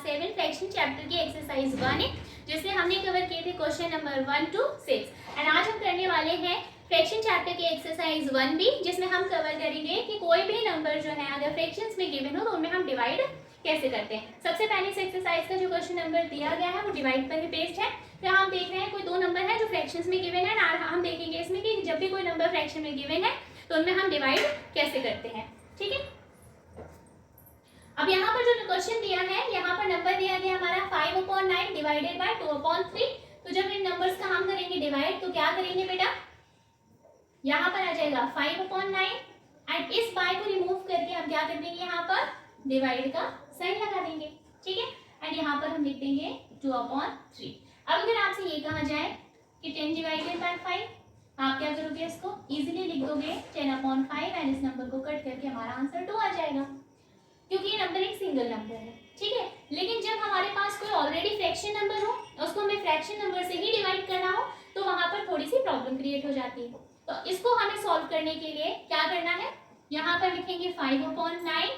7 fraction chapter की exercise 1 जिसमें हमने कवर किए थे क्वेश्चन नंबर 1 to 6 एंड आज हम करने वाले हैं फ्रैक्शन चैप्टर की एक्सरसाइज 1B जिसमें हम कवर करेंगे कि कोई भी नंबर जो है अगर फ्रैक्शंस में गिवन हो तो उनमें हम डिवाइड कैसे करते हैं। सबसे पहले इस एक्सरसाइज का जो क्वेश्चन नंबर दिया गया है वो डिवाइड पर ही बेस्ड है। फिर हम देख रहे हैं कोई दो नंबर है जो फ्रैक्शंस में गिवन है और हम देखेंगे इसमें कि जब भी कोई नंबर फ्रैक्शन में गिवन है तो उनमें हम डिवाइड कैसे करते हैं। ठीक है, अब यहाँ पर जो क्वेश्चन दिया है यहाँ पर नंबर दिया गया हमारा 5/9 डिवाइडेड बाय 2/3। तो जब इन नंबर्स का हम करेंगे डिवाइड तो क्या करेंगे बेटा, यहाँ पर आ जाएगा 5/9 एंड इस बाय को रिमूव करके हम क्या कर देंगे, यहाँ पर डिवाइड का साइन लगा देंगे। ठीक है, एंड यहाँ पर हम लिख देंगे 2/3। अब अगर आपसे ये कहा जाए कि 10 डिवाइडेड बाय 5, आप क्या करोगे, इसको इजीली लिख दोगे 10/5 एंड इस नंबर को कट करके हमारा आंसर 2 आ जाएगा क्योंकि ये नंबर एक सिंगल नंबर है। ठीक है, लेकिन जब हमारे पास कोई ऑलरेडी फ्रैक्शन नंबर हो उसको हमें फ्रैक्शन नंबर से ही डिवाइड करना हो तो वहां पर थोड़ी सी प्रॉब्लम क्रिएट हो जाती है। तो इसको हमें सॉल्व करने के लिए क्या करना है, यहाँ पर लिखेंगे 5/9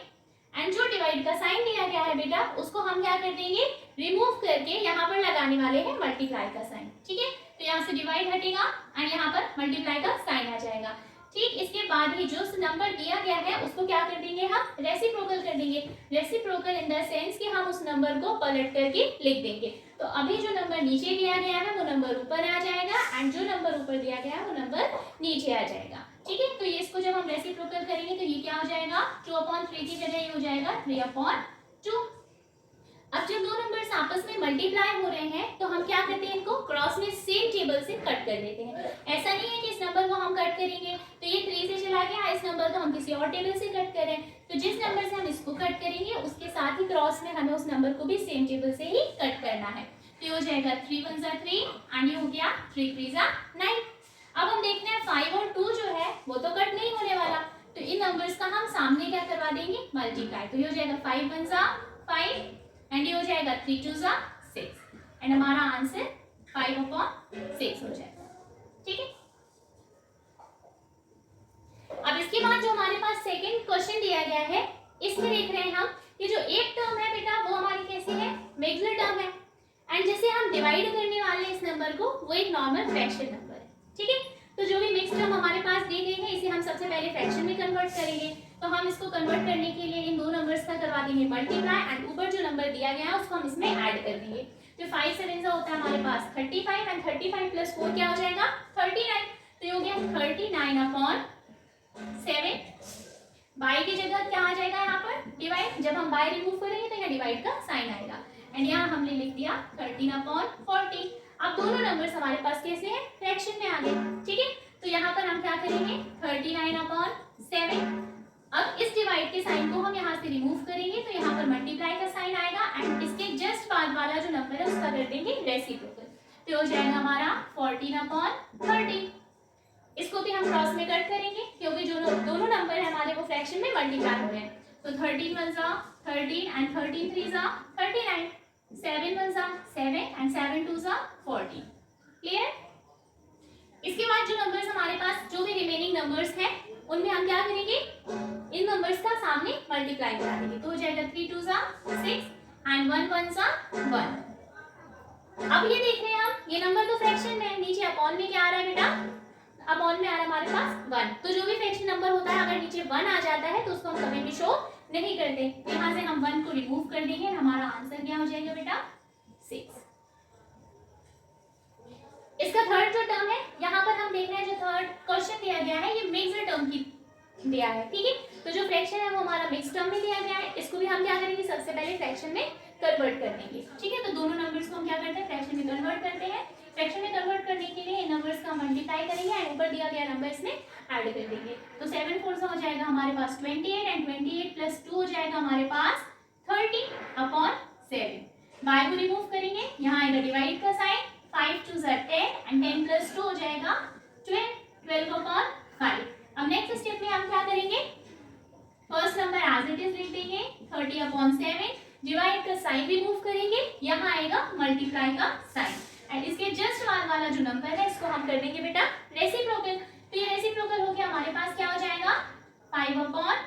एंड जो डिवाइड का साइन दिया गया है बेटा उसको हम क्या कर देंगे, रिमूव करके यहाँ पर लगाने वाले हैं मल्टीप्लाई का साइन। ठीक है, तो यहाँ से डिवाइड हटेगा एंड यहाँ पर मल्टीप्लाई का साइन आ जाएगा। ठीक, इसके बाद ही जो नंबर दिया गया है उसको क्या कर देंगे, हम रेसिप्रोकल कर देंगे। रेसिप्रोकल इन द सेंस कि हम उस नंबर को पलट करके लिख देंगे। तो अभी जो नंबर नीचे दिया गया है वो नंबर ऊपर आ जाएगा एंड जो नंबर ऊपर दिया गया है वो नंबर नीचे आ जाएगा। ठीक है, तो ये इसको जब हम रेसिप्रोकल करेंगे तो ये क्या हो जाएगा, 2/3 की जगह ये हो जाएगा 3/2। अब जब दो नंबर्स आपस में मल्टीप्लाई हो रहे हैं तो हम क्या करते हैं, इनको क्रॉस में सेम टेबल से कट कर देते हैं। ऐसा नहीं है कि इस नंबर को हम कट करेंगे तो ये 3 से चला गया, इस नंबर को हम किसी और टेबल से कट करें। तो जिस नंबर से हम इसको कट करेंगे उसके साथ ही क्रॉस में हमें उस नंबर को भी सेम टेबल से ही कट करना है। तो ये हो जाएगा 3 1 3 एंड ये हो गया 3 3 9। अब हम देखते हैं 5 और 2 जो है वो तो कट नहीं होने वाला, तो इन नंबर्स का हम सामने क्या करवा देंगे, मल्टीप्लाई। तो ये हो जाएगा 5 1 5 एंड ये हो जाएगा 3 2 6 एंड हमारा आंसर 5/6 हो जाएगा। ठीक है, अब इसके बाद जो हमारे पास सेकंड क्वेश्चन दिया गया है इसमें देख रहे हैं हम कि जो एक टर्म है बेटा वो हमारी कैसी है, मिक्स्ड टर्म है एंड जैसे हम डिवाइड करने वाले इस नंबर को वो एक नॉर्मल फ्रैक्शन नंबर है। ठीक है, तो जो भी मिक्स्ड टर्म हमारे पास दी गई है इसे हम सबसे पहले फ्रैक्शन में कन्वर्ट करेंगे। तो हम इसको कन्वर्ट करने के लिए इन दो नंबर्स का करवा देंगे मल्टीप्लाई एंड ऊपर जो नंबर दिया गया है उसको हम इसमें ऐड कर देंगे। तो 5 7 होता है हमारे पास 35 एंड 35 + 4 क्या हो जाएगा, 39। तो ये हो गया 39/7। बाय की जगह क्या आ जाएगा, यहाँ पर डिवाइड। जब हम बाय रिमूव करेंगे तो यहाँ डिवाइड का साइन आएगा एंड यहाँ हमने लिख दिया 13/40। अब दोनों नंबर्स हमारे पास कैसे हैं, फ्रैक्शन में आ गए। ठीक है, तो यहाँ पर हम क्या करेंगे 39/7। अब इस डिवाइड के साइन को हम यहाँ से रिमूव करेंगे तो यहाँ पर मल्टीप्लाई का साइन आएगा एंड इसके जस्ट बाद वाला जो नंबर है उसका कर देंगे रेसिप्रोकल। तो हो जाएगा हमारा 14/30। इसको भी हम क्रॉस में कट करेंगे क्योंकि जो दोनों नंबर है हमारे वो फ्रैक्शन में मल्टीप्लाई हो रहे हैं। तो 13 1 13 एंड 13 3 39, 7 1 7 एंड 7 2 14। क्लियर। इसके बाद जो नंबर्स हमारे पास जो भी रिमेनिंग नंबर्स हैं उनमें हम क्या करेंगे, इन नंबर्स का सामने मल्टीप्लाई करा देंगे। तो हो जाएगा 3 2 6 एंड 1 1 1। अब ये देख रहे हैं हम ये नंबर तो फ्रैक्शन में है, नीचे अपॉन में क्या आ रहा है बेटा, अपॉन में आ रहा है हमारे पास 1। तो जो भी फ्रैक्शन नंबर होता है अगर नीचे 1 आ जाता है तो उसको हम कभी भी शो नहीं करते। यहाँ से हम 1 को रिमूव कर देंगे, हमारा आंसर क्या हो जाएगा बेटा 6। इसका थर्ड जो टर्म है यहाँ पर हम देख रहे हैं, जो थर्ड क्वेश्चन दिया गया है ये मिक्स्ड टर्म की दिया है। ठीक है, तो जो फ्रैक्शन है वो हमारा मिक्स्ड टर्म में दिया गया है, इसको भी हम क्या करेंगे, सबसे पहले फ्रैक्शन में कन्वर्ट कर देंगे। ठीक है, तो दोनों नंबर्स को हम क्या करते हैं, फ्रैक्शन में कन्वर्ट करते हैं। फ्रैक्शन में कन्वर्ट करने के लिए इन नंबर्स का मल्टीप्लाई करेंगे एंड ऊपर दिया गया नंबर इसमें ऐड कर देंगे। तो 7 4 हो जाएगा हमारे पास 28 एंड 28 + 2 हो जाएगा हमारे पास 30/7। बाय को रिमूव करेंगे, यहाँ आएगा डिवाइड का साइन, 5 2 10 एंड 10 + 2 हो जाएगा 12/5। अब नेक्स्ट स्टेप में हम क्या करेंगे, first number as it is लिख देंगे 30/7, डिवाइड का साइन रिमूव करेंगे, यहाँ आएगा मल्टीप्लाई का साइन एंड इसके जस्ट बाद वाला जो नंबर है इसको हम कर देंगे बेटा रेसिप्रोकल। तो ये रेसिप्रोकल हो गया हमारे पास क्या हो जाएगा 5/12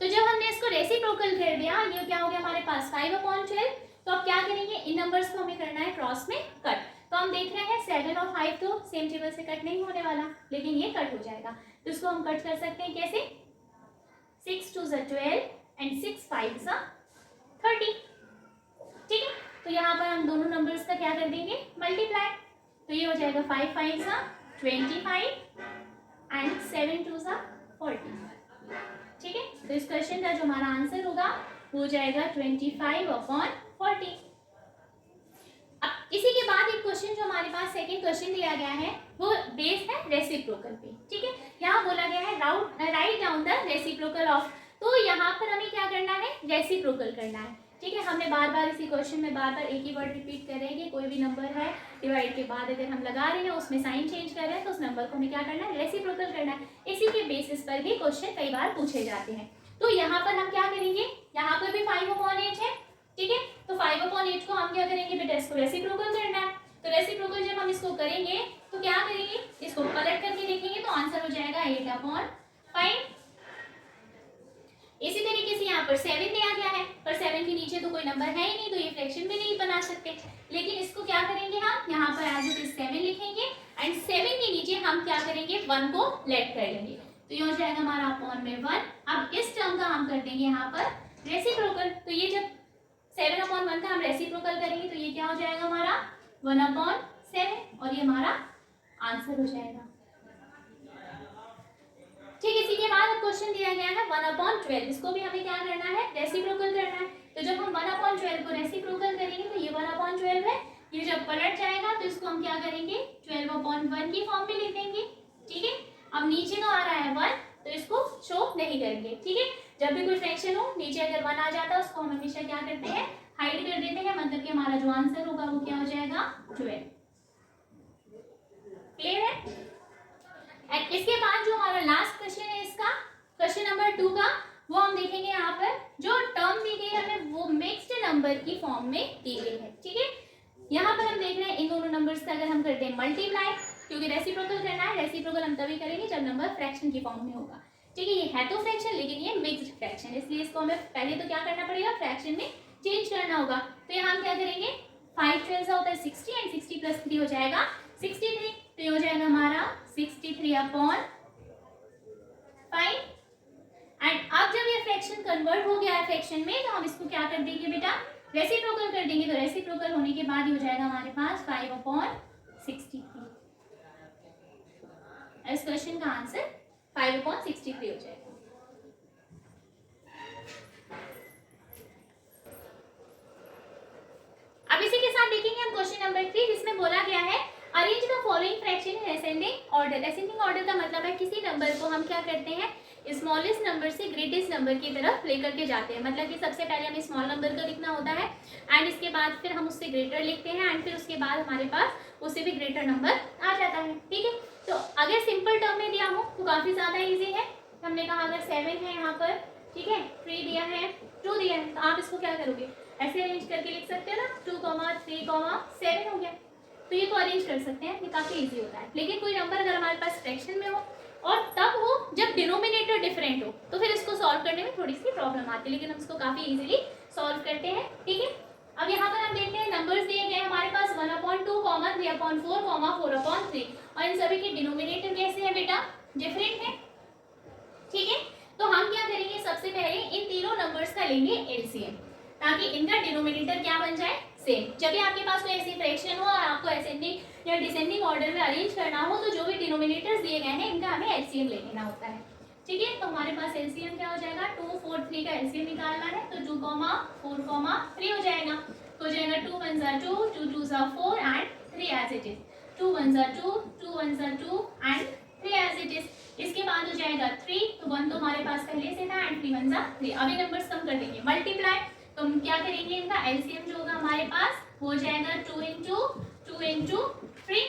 तो जब हमने इसको रेसिप्रोकल कर दिया, ये क्या हो गया हमारे पास 5/12। तो अब क्या करेंगे, इन नंबर्स को हमें करना है क्रॉस में कट। तो हम देख रहे हैं 7 और 5 तो सेम टेबल से कट नहीं होने वाला, लेकिन ये कट हो जाएगा। तो इसको हम कट कर सकते हैं कैसे, 6 2 12 एंड 6 5 30। ठीक है, तो यहाँ पर हम दोनों नंबर्स का क्या कर देंगे, मल्टीप्लाई। तो ये हो जाएगा 5 5 25 एंड 7 2 40। ठीक है, तो इस क्वेश्चन का जो हमारा आंसर होगा हो जाएगा 25/40। अब इसी के बाद एक क्वेश्चन जो हमारे पास सेकंड क्वेश्चन दिया गया है वो बेस्ड है रेसिप्रोकल पे। ठीक है, यहाँ बोला गया है write down the reciprocal of. तो यहाँ पर हमें क्या करना है, रेसिप्रोकल करना है। ठीक है, हमने बार बार इसी क्वेश्चन में बार बार एक ही वर्ड रिपीट कर रहे हैं कि कोई भी नंबर है डिवाइड के बाद अगर हम लगा रहे हैं उसमें साइन चेंज कर रहे हैं तो उस नंबर को हमें क्या करना है, रेसिप्रोकल करना है। इसी के बेसिस पर भी क्वेश्चन कई बार पूछे जाते हैं। तो यहाँ पर हम क्या करेंगे, यहाँ पर भी 5/8 है। ठीक है, तो 5/8 को हम क्या करेंगे बेटा, इसको रेसिप्रोकल करना है। तो रेसिप्रोकल जब हम इसको करेंगे तो क्या करेंगे, इसको पलट करके देखेंगे तो आंसर हो जाएगा 8/5। इसी तरीके से यहाँ पर 7 दिया गया है, पर 7 के नीचे तो कोई नंबर है ही नहीं, तो ये फ्रैक्शन भी नहीं बना सकते। लेकिन इसको क्या करेंगे, हम यहाँ पर एज इट इज 7 लिखेंगे एंड 7 के नीचे हम क्या करेंगे, 1 को लेट कर लेंगे। तो ये हो जाएगा हमारा अपॉन में 1। अब इस टर्म का हम कर देंगे यहाँ पर रेसिप्रोकल। तो ये जब 7/1 का हम रेसिप्रोकल करेंगे तो ये क्या हो जाएगा हमारा 1/7 और ये हमारा आंसर हो जाएगा। ठीक, इसी के बाद क्वेश्चन दिया गया है 1/12। इसको भी हमें क्या करना है, रेसिप्रोकल करना है। तो जब हम 1/12 को रेसिप्रोकल करेंगे तो ये 1/12 है, ये जब पलट जाएगा तो इसको हम क्या करेंगे, 12/1 की फॉर्म में लिख देंगे। ठीक है, अब नीचे तो आ रहा है 1 तो इसको शो नहीं करेंगे। ठीक है, जब भी कोई फ्रैक्शन हो नीचे अगर 1 आ जाता है उसको हम हमेशा क्या करते हैं, हाइड कर देते हैं, मतलब कि हमारा जो आंसर होगा वो क्या हो जाएगा, 12। क्लियर है। एंड इसके बाद जो हमारा लास्ट क्वेश्चन है इसका, क्वेश्चन नंबर 2 का, वो हम देखेंगे यहाँ पर जो टर्म दी गई है हमें वो मिक्स्ड नंबर की फॉर्म में दी गई है। ठीक है, यहाँ पर हम देख रहे हैं इन दोनों नंबर्स का अगर हम करते हैं मल्टीप्लाई, क्योंकि रेसिप्रोकल करना है, रेसिप्रोकल हम तभी करेंगे जब नंबर फ्रैक्शन की फॉर्म में होगा। ठीक है, ये है तो फ्रैक्शन लेकिन ये मिक्स्ड फ्रैक्शन, इसलिए इसको हमें पहले तो क्या करना पड़ेगा, फ्रैक्शन में चेंज करना होगा। तो यहाँ हम क्या करेंगे, 5 12 होता है 60 एंड 60 + 3 हो जाएगा 63। तो ये हो जाएगा हमारा 63/5। एंड अब जब ये फ्रैक्शन कन्वर्ट हो गया है फ्रैक्शन में तो हम इसको क्या कर देंगे बेटा, रेसिप्रोकल कर देंगे। तो रेसिप्रोकल होने के बाद ये हो जाएगा हमारे पास 5/63। इस क्वेश्चन का आंसर 5/63 हो जाएगा। अब इसी के साथ देखेंगे हम क्वेश्चन नंबर 3, जिसमें बोला गया है arrange the following fraction in ascending order. Ascending order का मतलब है किसी नंबर को हम क्या करते हैं, स्मॉलेस्ट नंबर से ग्रेटेस्ट नंबर की तरफ लेकर के जाते हैं। मतलब कि सबसे पहले हमें स्मॉल नंबर का लिखना होता है एंड इसके बाद फिर हम उससे ग्रेटर लिखते हैं एंड फिर उसके बाद हमारे पास उससे भी ग्रेटर नंबर आ जाता है। ठीक है, तो अगर सिंपल टर्म में दिया हो तो काफ़ी ज़्यादा ईजी है। हमने कहा अगर 7 है यहाँ पर, ठीक है, 3 दिया है, 2 दिया है, तो आप इसको क्या करोगे, ऐसे अरेंज करके लिख सकते हो ना, 2, 3, 7 हो गया। तो ये तो अरेंज कर सकते हैं, ये काफ़ी इजी होता है। लेकिन कोई नंबर अगर हमारे पास फ्रैक्शन में हो और तब हो जब डिनोमिनेटर डिफरेंट हो तो फिर इसको सॉल्व करने में थोड़ी सी प्रॉब्लम आती है, लेकिन हम इसको काफ़ी इजीली सॉल्व करते हैं। ठीक है, अब यहाँ पर हम देखते हैं नंबर्स दिए गए हमारे पास 1/2, 3/4, 4/3 और इन सभी के डिनोमिनेटर कैसे है बेटा, डिफरेंट है। ठीक है, तो हम क्या करेंगे, सबसे पहले इन तीनों नंबर्स का लेंगे एलसीएम ताकि इनका डिनोमिनेटर क्या बन जाए, सेम। जब भी आपके पास कोई ऐसी फ्रैक्शन हो और आपको असेंडिंग या डिसेंडिंग ऑर्डर में अरेंज करना हो तो जो भी डिनोमिनेटर्स दिए गए हैं इनका हमें एलसीएम ले लेना होता है। ठीक है, तो हमारे पास एलसीएम क्या हो जाएगा, 2, 4, 3 का एलसीएम निकालना है तो 2, 4, 3 हो जाएगा। तो हो जाएगा 2 1 2, 2 2 4 and 3 as it is, 2 1 2, 2 1 2 and 3 as it is. इसके बाद हो जाएगा 3, तो 1 तो हमारे पास पहले से था एंड 3 1 3। अभी नंबर्स कम कर देंगे, मल्टीप्लाई, तो हम क्या करेंगे, इनका एलसीएम जो होगा हमारे पास हो जाएगा 2 × 3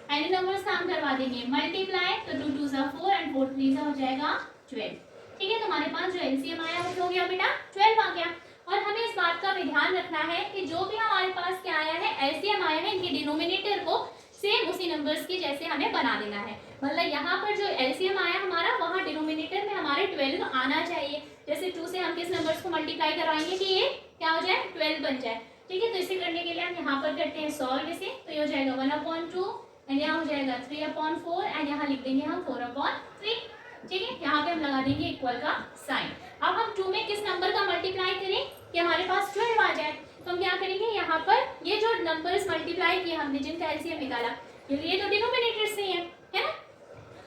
एंड नंबर्स काम करवा देंगे, मल्टीप्लाई, तो 2 2 4 एंड 4 3 हो जाएगा 12। ठीक है, तो हमारे पास जो एलसीएम आया वो हो गया बेटा 12 आ गया। और हमें इस बात का भी ध्यान रखना है कि जो भी हमारे पास क्या आया है, एलसीएम आया है, इनके डिनोमिनेटर को सेम उसी नंबर्स की जैसे हमें बना देना है। मतलब यहाँ पर जो एलसीएम आया हमारा, वहाँ डिनोमिनेटर में हमारे 12 आना चाहिए। जैसे 2 से हम किस नंबर्स को मल्टीप्लाई करवाएंगे कि ये क्या हो जाए, 12 बन जाए। ठीक है, तो इसे करने के लिए हम यहाँ पर करते हैं सॉल्व इसे, तो ये हो जाएगा 1/2 एंड यहाँ हो जाएगा 3/4 एंड यहाँ लिख देंगे हम 4/3। ठीक है, यहाँ पे हम लगा देंगे इक्वल का साइन। अब हम 2 में किस नंबर का मल्टीप्लाई करें कि हमारे पास 12 आ जाए, तो हम क्या करेंगे, यहाँ पर ये जो नंबर्स मल्टीप्लाई किए हमने, जिनका एलसीएम निकाला, ये तो डिनोमिनेटर से है ना,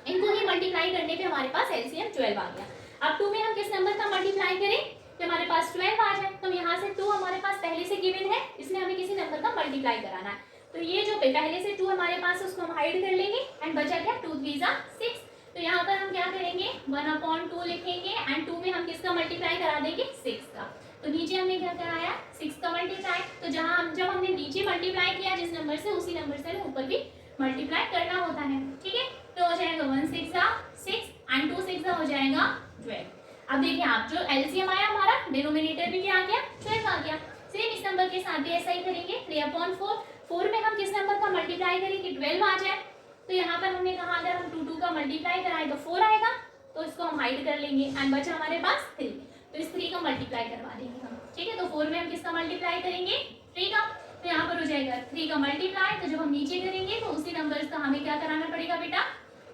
इनको ही मल्टीप्लाई करने पे हमारे पास एलसीएम 12 आ गया। अब 2 में हम किस नंबर का मल्टीप्लाई करें कि हमारे पास 12 आ जाए, तो यहाँ से 2 हमारे पास पहले से गिवन है, इसमें हमें किसी नंबर का मल्टीप्लाई कराना है। तो ये जो पहले से 2 हमारे पास उसको हम हाइड कर लेंगे एंड बचा क्या, 2 3 6। तो यहाँ पर हम क्या करेंगे, 1/2 लिखेंगे एंड 2 में हम किसका मल्टीप्लाई करा देंगे, 6 का। तो नीचे हमने क्या कराया, 6 का मल्टीप्लाई। तो जब हमने नीचे मल्टीप्लाई किया जिस नंबर से, उसी नंबर से ऊपर भी मल्टीप्लाई करना होता है। ठीक है, तो हो जाएगा 1 6 6 एंड 2 6 हो जाएगा 12। अब देखिए आप, जो एलसीएम आया हमारा, डिनोमिनेटर भी क्या आ गया, 12 आ गया। सेम इस नंबर के साथ भी ऐसा ही करेंगे, 3/4। 4 में हम किस नंबर का मल्टीप्लाई करेंगे, 12 आ जाए। तो यहाँ पर हमने कहा अगर हम 2 का मल्टीप्लाई कराएं तो 4 आएगा, तो इसको हम हाइड कर लेंगे एंड बचा हमारे पास 3। तो इस 3 का मल्टीप्लाई करवा देंगे हम। ठीक है, तो 4 में हम किसका मल्टीप्लाई करेंगे, 3 का। तो यहाँ पर हो जाएगा 3 का मल्टीप्लाई। तो जब हम नीचे करेंगे तो उसी नंबर का हमें क्या कराना पड़ेगा बेटा,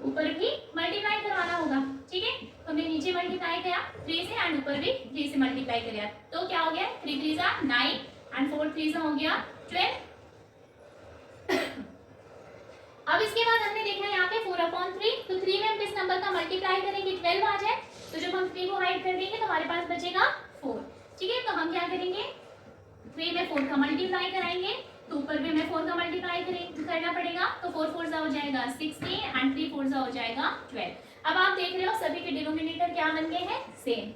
ऊपर भी मल्टीप्लाई करवाना होगा। ठीक है, तो हमने नीचे मल्टीप्लाई किया 3 से एंड ऊपर भी 3 से मल्टीप्लाई किया, तो क्या हो गया, 3 3 9 एंड 4 3 हो गया 12। अब इसके बाद हमने देखा यहाँ पे 4/3, तो 3 में हम किस नंबर का मल्टीप्लाई करेंगे, 12 आ जाए। तो जब हम 3 को हाइड कर देंगे तो हमारे पास बचेगा 4। ठीक है, तो हम क्या करेंगे, 3 में 4 का मल्टीप्लाई कराएंगे, तो ऊपर भी हमें 4 का मल्टीप्लाई करना पड़ेगा। तो 4 4 हो जाएगा 60 एंड 3 4 हो जाएगा 12। अब आप देख रहे हो सभी के डिनोमिनेटर क्या बन गए हैं, सेम।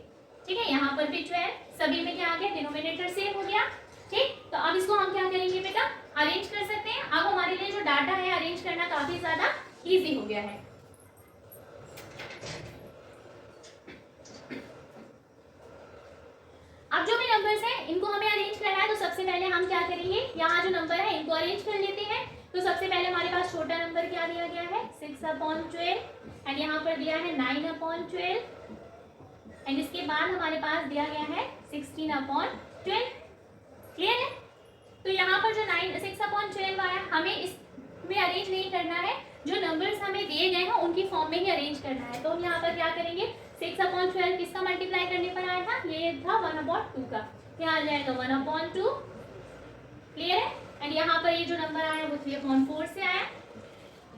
ठीक है, यहाँ पर भी 12, सभी में क्या आ गया, डिनोमिनेटर सेम हो गया। ठीक, तो अब इसको हम क्या करेंगे बेटा, अरेंज कर सकते हैं। अब हमारे लिए जो डाटा है अरेंज करना काफी ज्यादा इजी हो गया है। अब जो भी नंबर्स हैं इनको हमें अरेंज करना है, तो सबसे पहले हम क्या करेंगे, यहाँ जो नंबर है इनको अरेंज कर लेते हैं। तो सबसे पहले हमारे पास छोटा नंबर क्या दिया गया है, 6/12 एंड यहाँ पर दिया है 9/12 एंड इसके बाद हमारे पास दिया गया है 16/12। क्लियर है, तो यहाँ पर जो 6/12 आया, हमें इसमें अरेंज नहीं करना है, जो नंबर्स हमें दिए गए हैं उनकी फॉर्म में ही अरेंज करना है। तो हम यहाँ पर क्या करेंगे, 6/12 किसका मल्टीप्लाई करने पर आया था, ये था 1/2 का, यहाँ आ जाएगा 1/2। क्लियर है, एंड यहाँ पर ये जो नंबर आया वो 3/4 से आया।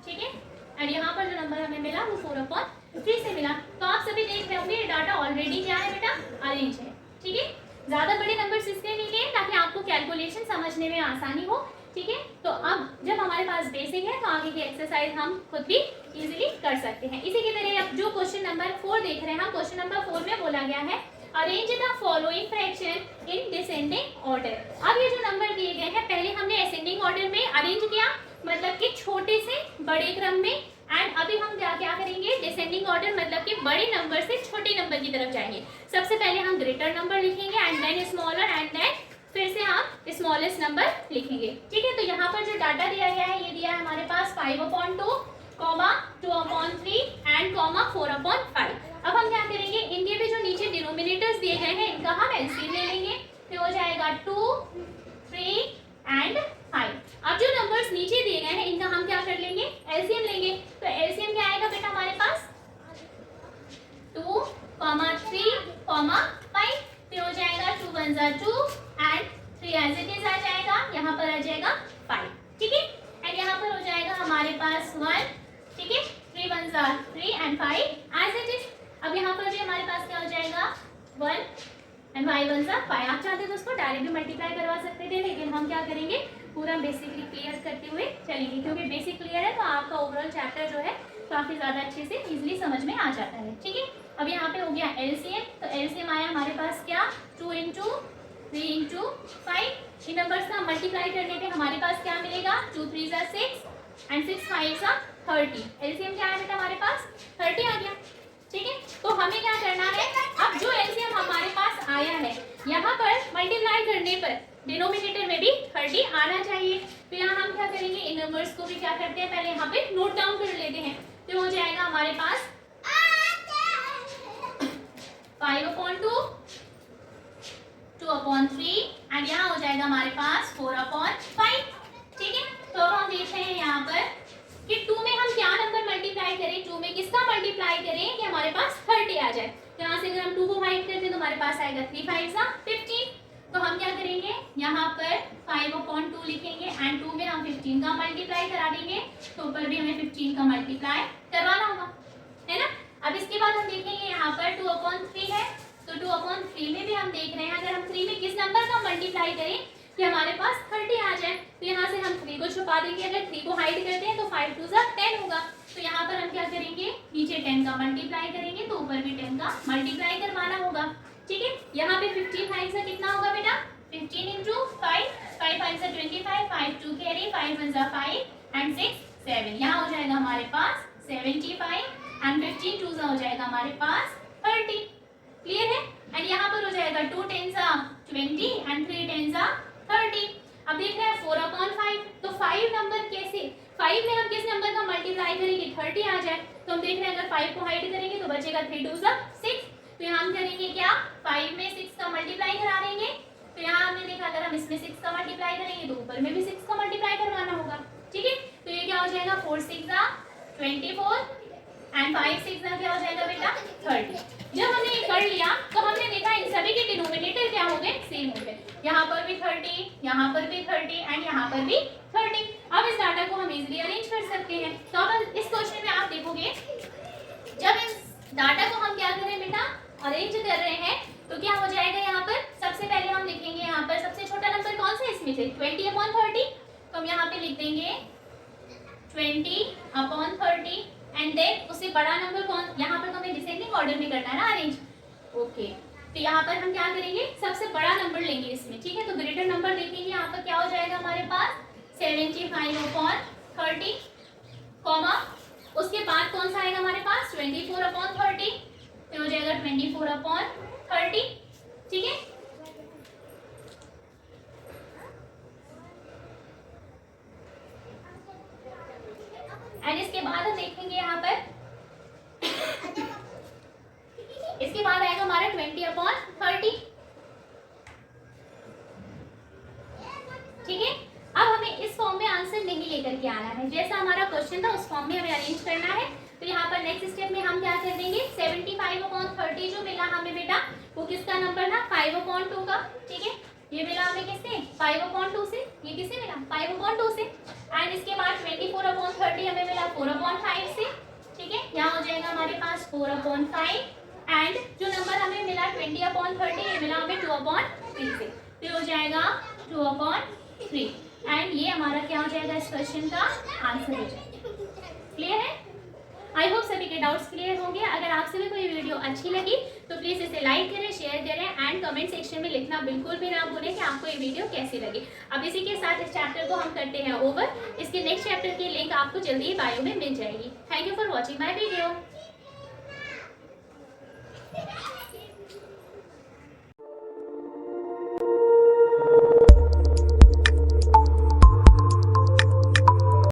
ठीक है, एंड यहाँ पर जो नंबर हमें मिला वो 4/3 से मिला। तो आप सभी देख रहे होंगे ये डाटा ऑलरेडी क्या है बेटा, अरेंज है। ठीक है, ज्यादा बड़े नंबर्स इसलिए नहीं लिए ताकि आपको कैलकुलेशन समझने में आसानी हो। ठीक है, तो अब जब हमारे पास बेसिक है तो आगे की एक्सरसाइज हम खुद भी इजीली कर सकते हैं। इसी की तरह अब जो क्वेश्चन नंबर 4 देख रहे हैं हम, क्वेश्चन नंबर 4 में बोला गया है arrange the following fraction in descending order. अब ये जो नंबर दिए गए हैं पहले हमने असेंडिंग ऑर्डर में अरेंज किया, मतलब कि छोटे से बड़े क्रम में, एंड अभी हम क्या करेंगे, डिसेंडिंग ऑर्डर, मतलब कि बड़े नंबर से छोटे नंबर की तरफ जाएंगे। सबसे पहले हम ग्रेटर नंबर लिखेंगे and then smaller and then फिर से हम स्मॉलेस्ट नंबर लिखेंगे। ठीक है, तो यहाँ पर जो डाटा दिया गया है ये दिया है हमारे पास 5/2, 2/3 एंड 4/5। अब हम क्या करेंगे, इनके भी जो नीचे डिनोमिनेटर्स दिए गए हैं इनका हम एलसीएम ले लेंगे। तो हो जाएगा 2 3 एंड 5। अब जो नंबर्स नीचे दिए गए हैं इनका हम क्या कर लेंगे, एलसीएम लेंगे। तो एलसीएम क्या आएगा बेटा हमारे पास, 2, 3, 5। फिर हो जाएगा 2 1 2 एंड 3 एज इट इज आ जाएगा, यहाँ पर आ जाएगा 5। ठीक है, एंड यहाँ पर हो जाएगा हमारे पास 1। ठीक है, 3 1 3 एंड 5 एज इट इज। अब यहाँ पर भी हमारे पास क्या हो जाएगा 1 एंड 5 1 5। आप चाहते तो उसको डायरेक्ट भी मल्टीप्लाई करवा सकते थे, लेकिन हम क्या करेंगे, पूरा बेसिकली क्लियर करते हुए चलेंगे, क्योंकि बेसिक क्लियर है तो आपका ओवरऑल चैप्टर जो है काफी ज्यादा अच्छे से इजीली समझ में आ जाता है। ठीक है, अब यहाँ पे हो गया एलसीएम। तो एलसीएम आया हमारे पास क्या, 2 × 3 × 5। इन नंबर्स का मल्टीप्लाई करने पे हमारे पास क्या मिलेगा, 2 3 6 एंड 6 5 30। एलसीएम क्या है बेटा हमारे पास, 30 आ गया। ठीक है, तो हमें क्या करना है, अब जो एलसीएम हमारे पास आया है यहाँ पर मल्टीप्लाई करने पर डिनोमिनेटर में भी 30 आना चाहिए। तो यहाँ हम क्या करेंगे, इन नंबर्स को भी क्या करते हैं, पहले यहाँ पे नोट डाउन कर लेते हैं। तो हो जाएगा हमारे पास 5/2, 2/3 एंड यहाँ हो जाएगा हमारे पास 4/5। ठीक है, तो अब हम देखते हैं यहाँ पर कि 2 में हम क्या नंबर मल्टीप्लाई करें, 2 में किसका मल्टीप्लाई करें कि हमारे पास 30 आ जाए। तो यहाँ से अगर हम 2 को 5 करते हैं तो हमारे पास आएगा 3 5 15। तो हम क्या करेंगे, यहाँ पर 5/2 लिखेंगे एंड 2 में हम 15 का मल्टीप्लाई करा देंगे, तो ऊपर भी हमें 15 का मल्टीप्लाई करवाना होगा, है ना। अब इसके बाद हम देखेंगे यहाँ पर 2/3 है, तो 2/3 में भी हम देख रहे हैं अगर हम 3 में किस नंबर का मल्टीप्लाई करें कि हमारे पास 30 आ जाए। तो यहाँ से हम 3 को छुपा देंगे, अगर 3 को हाइड करते हैं तो 5 2 10 होगा। तो यहाँ पर हम क्या करेंगे, नीचे 10 का मल्टीप्लाई करेंगे तो ऊपर भी 10 का मल्टीप्लाई करवाना होगा। ठीक है, यहाँ पे 15 5 से कितना होगा बेटा, 15 इंटू 5, 5 5 से 25, 5 2 कैरी, 5 1 5 एंड 6 7। यहाँ हो जाएगा हमारे पास 75 एंड 15 2 हो जाएगा हमारे पास 30। क्लियर है। एंड यहाँ पर हो जाएगा 2 10 20 एंड 3 10 30। अब देख रहे हैं 4/5, तो 5 नंबर कैसे, 5 में हम किस नंबर का मल्टीप्लाई करेंगे 30 आ जाए। तो हम देख रहे हैं अगर 5 को हाइड करेंगे तो बचेगा 3 2 6। तो यहाँ हम करेंगे क्या, 5 में 6 का मल्टीप्लाई करा देंगे। तो यहाँ हमने देखा अगर हम इसमें 6 का मल्टीप्लाई करेंगे तो ऊपर में भी 6 का मल्टीप्लाई करवाना होगा। ठीक है, तो ये क्या हो जाएगा 4 6 24 एंड 5 6 क्या हो जाएगा बेटा 30। जब हमने ये कर लिया तो हमने देखा इन सभी के डिनोमिनेटर क्या हो गए, सेम हो गए। यहाँ पर भी 30, यहाँ पर भी 30 एंड यहाँ पर भी 30। अब इस डाटा को हम इजीली अरेंज कर सकते हैं। तो अब इस क्वेश्चन में आप देखोगे जब इस डाटा को हम क्या करें बेटा अरेंज कर रहे हैं तो क्या हो जाएगा, यहाँ पर सबसे पहले हम लिखेंगे यहाँ पर सबसे छोटा नंबर कौन सा है इसमें से 20/30। तो हम यहाँ पे लिख देंगे 20/30 एंड देन उससे बड़ा नंबर कौन, यहाँ पर तो हमें डिसेंडिंग ऑर्डर में करना है ना अरेंज। ओके, तो यहाँ पर हम क्या करेंगे सबसे बड़ा नंबर लेंगे इसमें। ठीक है, तो ग्रेटर नंबर देखेंगे यहाँ पर क्या हो जाएगा हमारे पास 75/30 कॉमा उसके बाद कौन सा आएगा हमारे पास 24/30। तो हो जाएगा 24/30। ठीक है, एंड इसके बाद हम देखेंगे यहाँ पर इसके बाद आएगा हमारा 20/30। ठीक है, अब हमें इस फॉर्म में आंसर नहीं लेकर के आना है, जैसा हमारा क्वेश्चन था उस फॉर्म में हमें अरेंज करना है। तो यहाँ पर नेक्स्ट स्टेप में हम क्या कर देंगे 75/30 जो मिला हमें बेटा वो किसका नंबर था 5/2 का। ठीक है, ये मिला हमें किससे 5/2 से, ये किससे मिला 5/2 से। एंड इसके बाद 24/30 हमें मिला 4/5 से। ठीक है, यहाँ हो जाएगा हमारे पास 4/5 एंड जो नंबर हमें मिला 20/30 ये मिला हमें 2/3 से। तो हो जाएगा 2/3 एंड ये हमारा क्या हो जाएगा इस क्वेश्चन का आंसर हो जाएगा। क्लियर है, आई होप सभी के डाउट्स क्लियर होंगे। अगर आपसे भी कोई वीडियो अच्छी लगी तो प्लीज़ इसे लाइक करें, शेयर करें एंड कमेंट सेक्शन में लिखना बिल्कुल भी ना भूलें कि आपको ये वीडियो कैसी लगी। अब इसी के साथ इस चैप्टर को हम करते हैं ओवर। इसके नेक्स्ट चैप्टर की लिंक आपको जल्दी ही बायो में मिल जाएगी। Thank you for watching my video.